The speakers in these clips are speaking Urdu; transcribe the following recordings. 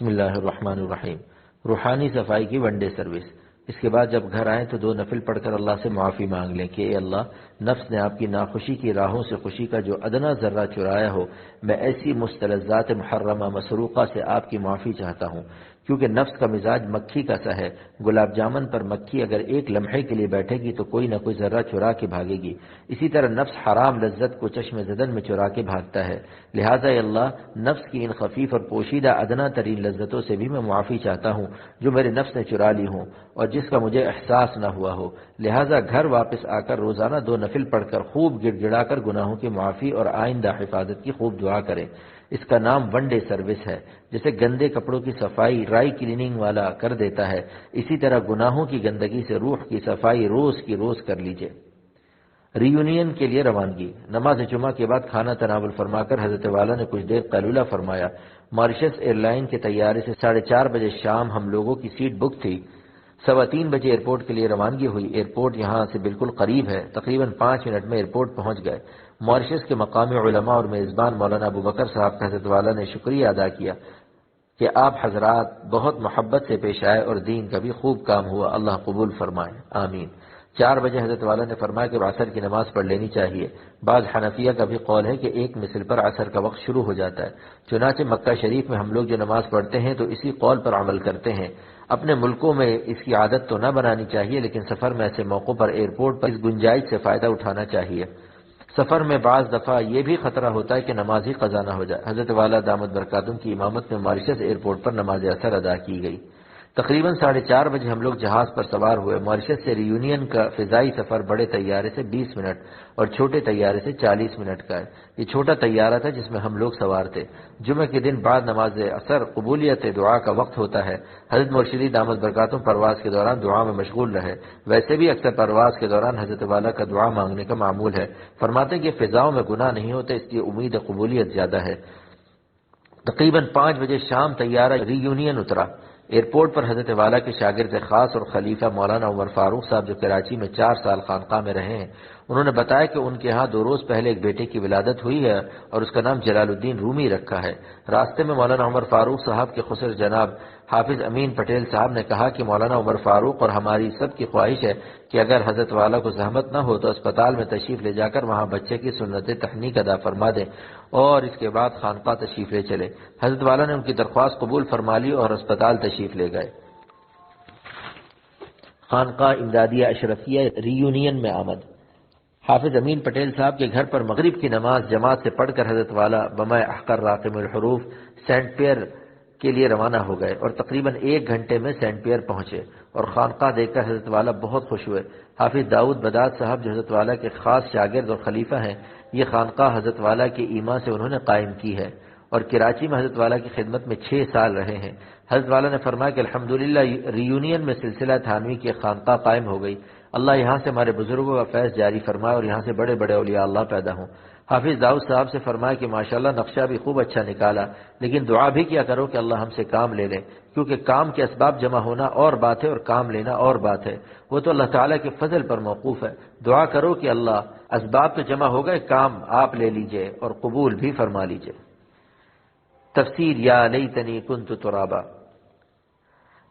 بسم اللہ الرحمن الرحیم۔ روحانی صفائی کی ون ڈے سروس۔ اس کے بعد جب گھر آئیں تو 2 نفل پڑھ کر اللہ سے معافی مانگ لیں کہ اے اللہ، نفس نے آپ کی ناخوشی کی راہوں سے خوشی کا جو ادنا ذرہ چرایا ہو، میں ایسی مستلذات محرمہ مسروقہ سے آپ کی معافی چاہتا ہوں، کیونکہ نفس کا مزاج مکھی کا سا ہے۔ گلاب جامن پر مکھی اگر ایک لمحے کے لیے بیٹھے گی تو کوئی نہ کوئی ذرہ چرا کے بھاگے گی، اسی طرح نفس حرام لذت کو چشم زدن میں چرا کے بھاگتا ہے۔ لہٰذا اے اللہ، نفس کی ان خفیف اور پوشیدہ ادنا ترین لذتوں سے بھی میں معافی چاہتا ہوں جو میرے نفس نے چرا لی ہوں اور جس کا مجھے احساس نہ ہوا ہو۔ لہٰذا گھر واپس آ کر روزانہ 2 نفل پڑھ کر خوب گڑ گڑا کر گناہوں کی معافی اور آئندہ حفاظت کی خوب دعا کریں۔ اس کا نام ون ڈے سروس ہے۔ جیسے گندے کپڑوں کی صفائی ڈرائی کلیننگ والا کر دیتا ہے، اسی طرح گناہوں کی گندگی سے روح کی صفائی روز کی روز کر لیجئے۔ ری یونین کے لیے روانگی۔ نماز جمعہ کے بعد کھانا تناول فرما کر حضرت والا نے کچھ دیر قیلولہ فرمایا۔ ماریشس ایئر لائن کے طیارے سے 4:30 بجے شام ہم لوگوں کی سیٹ بک تھی۔ 3:15 بجے ایئرپورٹ کے لیے روانگی ہوئی۔ ایئرپورٹ یہاں سے بالکل قریب ہے، تقریباً 5 منٹ میں ایئرپورٹ پہنچ گئے۔ ماریشس کے مقامی علماء اور میزبان مولانا ابو بکر صاحب کا حضرت والا نے شکریہ ادا کیا کہ آپ حضرات بہت محبت سے پیش آئے اور دین کا بھی خوب کام ہوا، اللہ قبول فرمائے، آمین۔ 4 بجے حضرت والا نے فرمایا کہ عصر کی نماز پڑھ لینی چاہیے۔ بعض حنفیہ کا بھی قول ہے کہ 1 مثل پر عصر کا وقت شروع ہو جاتا ہے۔ چنانچہ مکہ شریف میں ہم لوگ جو نماز پڑھتے ہیں تو اسی قول پر عمل کرتے ہیں۔ اپنے ملکوں میں اس کی عادت تو نہ بنانی چاہیے، لیکن سفر میں ایسے موقعوں پر ایئرپورٹ پر اس گنجائش سے فائدہ اٹھانا چاہیے۔ سفر میں بعض دفعہ یہ بھی خطرہ ہوتا ہے کہ نماز ہی قضا نہ ہو جائے۔ حضرت والا دامت برکاتہم کی امامت میں ماریشس ایئرپورٹ پر نماز عصر ادا کی گئی۔ تقریباً 4:30 بجے ہم لوگ جہاز پر سوار ہوئے۔ ماریشس سے ری یونین کا فضائی سفر بڑے طیارے سے 20 منٹ اور چھوٹے طیارے سے 40 منٹ کا ہے۔ یہ چھوٹا طیارہ تھا جس میں ہم لوگ سوار تھے۔ جمعہ کے دن بعد نماز عصر قبولیت دعا کا وقت ہوتا ہے۔ حضرت مرشدی دامت برکاتہم پرواز کے دوران دعا میں مشغول رہے۔ ویسے بھی اکثر پرواز کے دوران حضرت والا کا دعا مانگنے کا معمول ہے۔ فرماتے ہیں کہ فضاؤں میں گناہ نہیں ہوتے، اس لیے امید قبولیت زیادہ ہے۔ تقریباً 5 بجے شام طیارہ ری یونین اترا۔ ایئرپورٹ پر حضرت والا کے شاگرد خاص اور خلیفہ مولانا عمر فاروق صاحب جو کراچی میں 4 سال خانقاہ میں رہے ہیں، انہوں نے بتایا کہ ان کے ہاں 2 روز پہلے ایک بیٹے کی ولادت ہوئی ہے اور اس کا نام جلال الدین رومی رکھا ہے۔ راستے میں مولانا عمر فاروق صاحب کے خسر جناب حافظ امین پٹیل صاحب نے کہا کہ مولانا عمر فاروق اور ہماری سب کی خواہش ہے کہ اگر حضرت والا کو زحمت نہ ہو تو اسپتال میں تشریف لے جا کر وہاں بچے کی سنت تحنیک ادا فرما دیں اور اس کے بعد خانقاہ تشریف لے چلے۔ حضرت والا نے ان کی درخواست قبول فرما لی اور اسپتال تشریف لے گئے۔ خانقاہ امدادیہ اشرفیہ ری یونین میں آمد۔ حافظ امین پٹیل صاحب کے گھر پر مغرب کی نماز جماعت سے پڑھ کر حضرت والا بمائے احقر راقم الحروف سینٹ پیئر کے لیے روانہ ہو گئے اور تقریباً 1 گھنٹے میں سینٹ پیئر پہنچے اور خانقاہ دیکھ کر حضرت والا بہت خوش ہوئے۔ حافظ داؤد بداد صاحب جو حضرت والا کے خاص شاگرد اور خلیفہ ہیں، یہ خانقاہ حضرت والا کے ایما سے انہوں نے قائم کی ہے اور کراچی میں حضرت والا کی خدمت میں 6 سال رہے ہیں۔ حضرت والا نے فرمایا کہ الحمدللہ ری یونین میں سلسلہ تھانوی کی خانقاہ قائم ہو گئی۔ اللہ یہاں سے ہمارے بزرگوں کا فیض جاری فرمائے اور یہاں سے بڑے بڑے اولیاء اللہ پیدا ہوں۔ حافظ داؤد صاحب سے فرمایا کہ ماشاءاللہ نقشہ بھی خوب اچھا نکالا، لیکن دعا بھی کیا کرو کہ اللہ ہم سے کام لے لے، کیونکہ کام کے اسباب جمع ہونا اور بات ہے اور کام لینا اور بات ہے، وہ تو اللہ تعالیٰ کے فضل پر موقوف ہے۔ دعا کرو کہ اللہ اسباب تو جمع ہو گئے، کام آپ لے لیجئے اور قبول بھی فرما لیجئے۔ تفسیر یا لیتنی کنت ترابا۔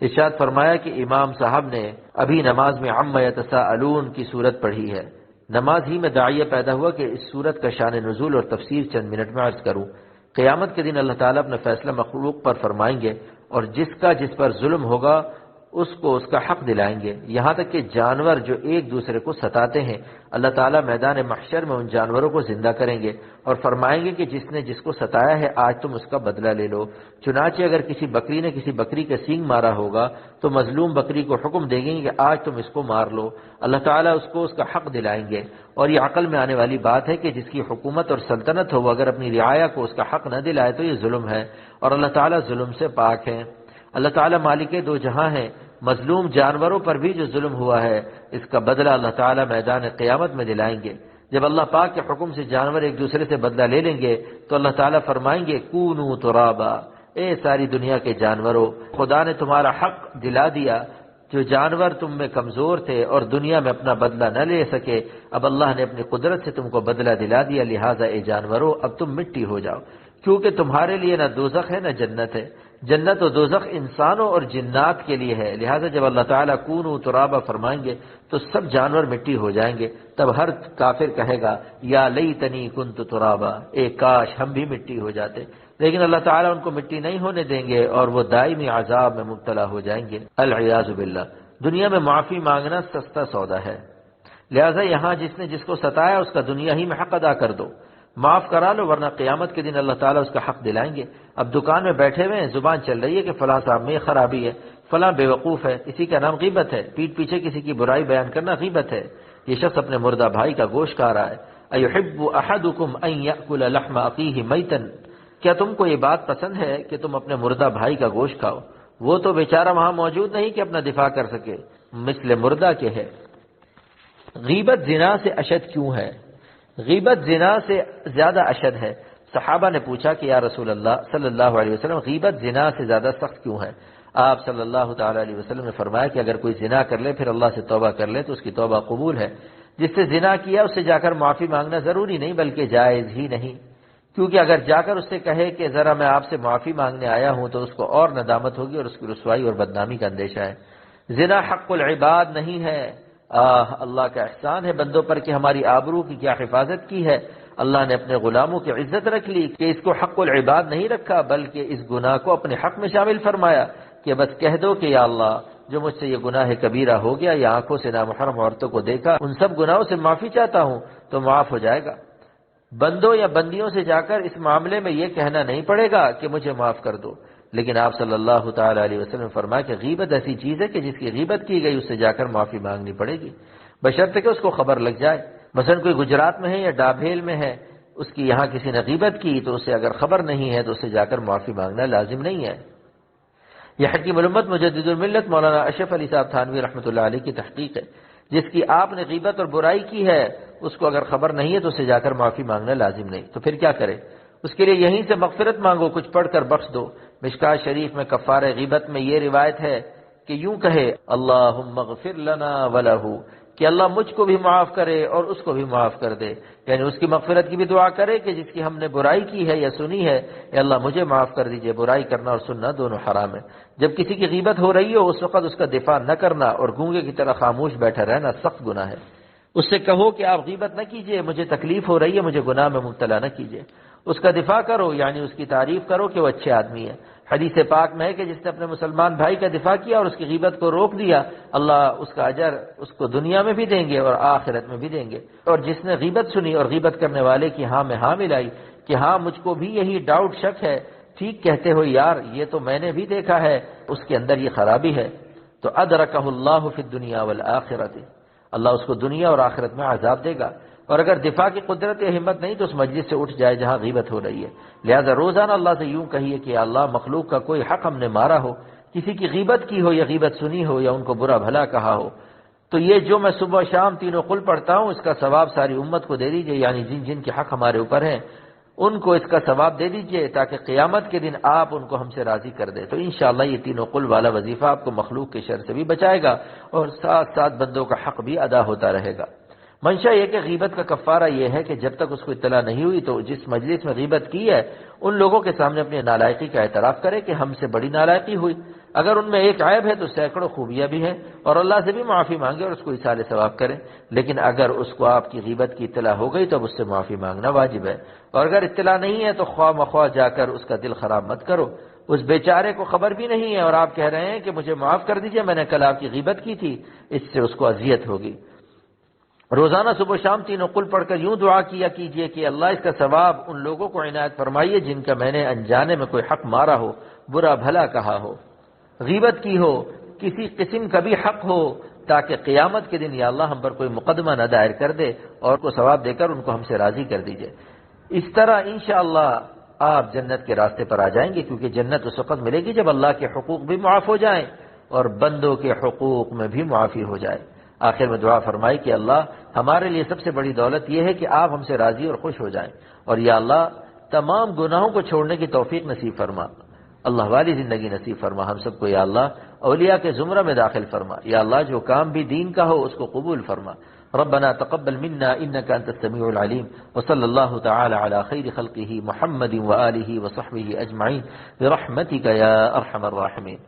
ارشاد فرمایا کہ امام صاحب نے ابھی نماز میں عما یتساءلون کی صورت پڑھی ہے۔ نماز ہی میں داعیہ پیدا ہوا کہ اس صورت کا شان نزول اور تفسیر چند منٹ میں عرض کروں۔ قیامت کے دن اللہ تعالیٰ اپنا فیصلہ مخلوق پر فرمائیں گے اور جس پر ظلم ہوگا اس کو اس کا حق دلائیں گے، یہاں تک کہ جانور جو ایک دوسرے کو ستاتے ہیں، اللہ تعالیٰ میدان محشر میں ان جانوروں کو زندہ کریں گے اور فرمائیں گے کہ جس نے جس کو ستایا ہے آج تم اس کا بدلہ لے لو۔ چنانچہ اگر کسی بکری نے کسی بکری کا سینگ مارا ہوگا تو مظلوم بکری کو حکم دیں گے کہ آج تم اس کو مار لو، اللہ تعالیٰ اس کو اس کا حق دلائیں گے۔ اور یہ عقل میں آنے والی بات ہے کہ جس کی حکومت اور سلطنت ہو اگر اپنی رعایا کو اس کا حق نہ دلائے تو یہ ظلم ہے، اور اللہ تعالیٰ ظلم سے پاک ہے۔ اللہ تعالیٰ مالک دو جہاں ہیں، مظلوم جانوروں پر بھی جو ظلم ہوا ہے اس کا بدلہ اللہ تعالیٰ میدان قیامت میں دلائیں گے۔ جب اللہ پاک کے حکم سے جانور ایک دوسرے سے بدلہ لے لیں گے تو اللہ تعالیٰ فرمائیں گے کونو ترابا، اے ساری دنیا کے جانوروں، خدا نے تمہارا حق دلا دیا۔ جو جانور تم میں کمزور تھے اور دنیا میں اپنا بدلہ نہ لے سکے، اب اللہ نے اپنی قدرت سے تم کو بدلہ دلا دیا، لہٰذا اے جانوروں اب تم مٹی ہو جاؤ، کیونکہ تمہارے لیے نہ دوزخ ہے نہ جنت ہے۔ جنت و دوزخ انسانوں اور جنات کے لیے ہے، لہذا جب اللہ تعالیٰ کونوا ترابا فرمائیں گے تو سب جانور مٹی ہو جائیں گے، تب ہر کافر کہے گا یا لیتنی کنت ترابا، اے کاش ہم بھی مٹی ہو جاتے، لیکن اللہ تعالیٰ ان کو مٹی نہیں ہونے دیں گے اور وہ دائمی عذاب میں مبتلا ہو جائیں گے، العیاذ باللہ۔ دنیا میں معافی مانگنا سستا سودا ہے، لہذا یہاں جس نے جس کو ستایا اس کا دنیا ہی میں حق ادا کر دو، معاف کرا لو، ورنہ قیامت کے دن اللہ تعالیٰ اس کا حق دلائیں گے۔ اب دکان میں بیٹھے ہوئے ہیں، زبان چل رہی ہے کہ فلاں صاحب میں یہ خرابی ہے، فلاں بے وقوف ہے، اسی کا نام غیبت ہے، پیٹھ پیچھے کسی کی برائی بیان کرنا غیبت ہے۔ یہ شخص اپنے مردہ بھائی کا گوشت کھا رہا ہے۔ ایحب احدکم ان یاکل لحم اخیہ میتا، کیا تم کو یہ بات پسند ہے کہ تم اپنے مردہ بھائی کا گوشت کھاؤ؟ وہ تو بیچارہ وہاں موجود نہیں کہ اپنا دفاع کر سکے، مثل مردہ کے ہے۔ غیبت زنا سے اشد کیوں ہے؟ غیبت زنا سے زیادہ اشد ہے۔ صحابہ نے پوچھا کہ یا رسول اللہ صلی اللہ علیہ وسلم، غیبت زنا سے زیادہ سخت کیوں ہے؟ آپ صلی اللہ تعالی علیہ وسلم نے فرمایا کہ اگر کوئی زنا کر لے پھر اللہ سے توبہ کر لے تو اس کی توبہ قبول ہے۔ جس سے زنا کیا اس سے جا کر معافی مانگنا ضروری نہیں بلکہ جائز ہی نہیں، کیونکہ اگر جا کر اس سے کہے کہ ذرا میں آپ سے معافی مانگنے آیا ہوں تو اس کو اور ندامت ہوگی اور اس کی رسوائی اور بدنامی کا اندیشہ ہے۔ زنا حق العباد نہیں ہے۔ اللہ کا احسان ہے بندوں پر کہ ہماری آبرو کی کیا حفاظت کی ہے۔ اللہ نے اپنے غلاموں کی عزت رکھ لی کہ اس کو حق العباد نہیں رکھا بلکہ اس گناہ کو اپنے حق میں شامل فرمایا کہ بس کہہ دو کہ یا اللہ جو مجھ سے یہ گناہ کبیرہ ہو گیا یا آنکھوں سے نامحرم عورتوں کو دیکھا، ان سب گناہوں سے معافی چاہتا ہوں تو معاف ہو جائے گا۔ بندوں یا بندیوں سے جا کر اس معاملے میں یہ کہنا نہیں پڑے گا کہ مجھے معاف کر دو، لیکن آپ صلی اللہ تعالی علیہ وسلم نے فرمایا کہ غیبت ایسی چیز ہے کہ جس کی غیبت کی گئی اس سے جا کر معافی مانگنی پڑے گی، بشرطے کہ اس کو خبر لگ جائے۔ مثلا کوئی گجرات میں ہے یا ڈابھیل میں ہے، اس کی یہاں کسی نے غیبت کی تو اسے اگر خبر نہیں ہے تو اسے جا کر معافی مانگنا لازم نہیں ہے۔ یہ حکیم الامت مجدد الملت مولانا اشرف علی صاحب تھانوی رحمۃ اللہ علیہ کی تحقیق ہے۔ جس کی آپ نے غیبت اور برائی کی ہے اس کو اگر خبر نہیں ہے تو اسے جا کر معافی مانگنا لازم نہیں، تو پھر کیا کرے؟ اس کے لیے یہیں سے مغفرت مانگو، کچھ پڑھ کر بخش دو۔ مشکاۃ شریف میں کفارہ غیبت میں یہ روایت ہے کہ یوں کہے اللہم اغفر لنا ولہ، کہ اللہ مجھ کو بھی معاف کرے اور اس کو بھی معاف کر دے، یعنی اس کی مغفرت کی بھی دعا کرے کہ جس کی ہم نے برائی کی ہے یا سنی ہے، یا اللہ مجھے معاف کر دیجئے۔ برائی کرنا اور سننا دونوں حرام ہے۔ جب کسی کی غیبت ہو رہی ہو اس وقت اس کا دفاع نہ کرنا اور گونگے کی طرح خاموش بیٹھا رہنا سخت گناہ ہے۔ اس سے کہو کہ آپ غیبت نہ کیجئے، مجھے تکلیف ہو رہی ہے، مجھے گناہ میں مبتلا نہ کیجئے۔ اس کا دفاع کرو، یعنی اس کی تعریف کرو کہ وہ اچھے آدمی ہے۔ حدیث پاک میں ہے کہ جس نے اپنے مسلمان بھائی کا دفاع کیا اور اس کی غیبت کو روک دیا، اللہ اس کا اجر اس کو دنیا میں بھی دیں گے اور آخرت میں بھی دیں گے۔ اور جس نے غیبت سنی اور غیبت کرنے والے کی ہاں میں ہاں ملائی کہ ہاں مجھ کو بھی یہی ڈاؤٹ شک ہے، ٹھیک کہتے ہو یار، یہ تو میں نے بھی دیکھا ہے، اس کے اندر یہ خرابی ہے، تو ادرکہ اللہ فی الدنیا والآخرۃ، اللہ اس کو دنیا اور آخرت میں عذاب دے گا۔ اور اگر دفاع کی قدرت یا ہمت نہیں تو اس مجلس سے اٹھ جائے جہاں غیبت ہو رہی ہے۔ لہذا روزانہ اللہ سے یوں کہیے کہ اللہ مخلوق کا کوئی حق ہم نے مارا ہو، کسی کی غیبت کی ہو یا غیبت سنی ہو یا ان کو برا بھلا کہا ہو، تو یہ جو میں صبح شام تینوں قل پڑھتا ہوں اس کا ثواب ساری امت کو دے دیجئے، یعنی جن جن کے حق ہمارے اوپر ہیں ان کو اس کا ثواب دے دیجئے تاکہ قیامت کے دن آپ ان کو ہم سے راضی کر دیں۔ تو انشاءاللہ یہ تینوں قل والا وظیفہ آپ کو مخلوق کے شر سے بھی بچائے گا اور ساتھ ساتھ بندوں کا حق بھی ادا ہوتا رہے گا۔ منشا یہ کہ غیبت کا کفارہ یہ ہے کہ جب تک اس کو اطلاع نہیں ہوئی تو جس مجلس میں غیبت کی ہے ان لوگوں کے سامنے اپنی نالائقی کا اعتراف کرے کہ ہم سے بڑی نالائقی ہوئی، اگر ان میں ایک عیب ہے تو سینکڑوں خوبیاں بھی ہیں، اور اللہ سے بھی معافی مانگے اور اس کو ایصال ثواب کرے۔ لیکن اگر اس کو آپ کی غیبت کی اطلاع ہو گئی تو اب اس سے معافی مانگنا واجب ہے، اور اگر اطلاع نہیں ہے تو خواہ مخواہ جا کر اس کا دل خراب مت کرو۔ اس بیچارے کو خبر بھی نہیں ہے اور آپ کہہ رہے ہیں کہ مجھے معاف کر دیجئے، میں نے کل آپ کی غیبت کی تھی، اس سے اس کو اذیت ہوگی۔ روزانہ صبح و شام تینوں قل پڑھ کر یوں دعا کیا کیجئے کہ اللہ اس کا ثواب ان لوگوں کو عنایت فرمائیے جن کا میں نے انجانے میں کوئی حق مارا ہو، برا بھلا کہا ہو، غیبت کی ہو، کسی قسم کا بھی حق ہو، تاکہ قیامت کے دن یا اللہ ہم پر کوئی مقدمہ نہ دائر کر دے اور کو ثواب دے کر ان کو ہم سے راضی کر دیجئے۔ اس طرح انشاءاللہ آپ جنت کے راستے پر آ جائیں گے، کیونکہ جنت اس وقت ملے گی جب اللہ کے حقوق بھی معاف ہو جائیں اور بندوں کے حقوق میں بھی معافی ہو جائے۔ آخر میں دعا فرمائی کہ اللہ ہمارے لیے سب سے بڑی دولت یہ ہے کہ آپ ہم سے راضی اور خوش ہو جائیں، اور یا اللہ تمام گناہوں کو چھوڑنے کی توفیق نصیب فرما، اللہ والی زندگی نصیب فرما ہم سب کو، یا اللہ اولیاء کے زمرہ میں داخل فرما، یا اللہ جو کام بھی دین کا ہو اس کو قبول فرما، ربنا تقبل منا إنك أنت السميع العليم وصلى الله تعالى على خير خلقه محمد وآله وصحبه أجمعين برحمتك يا أرحم الراحمين.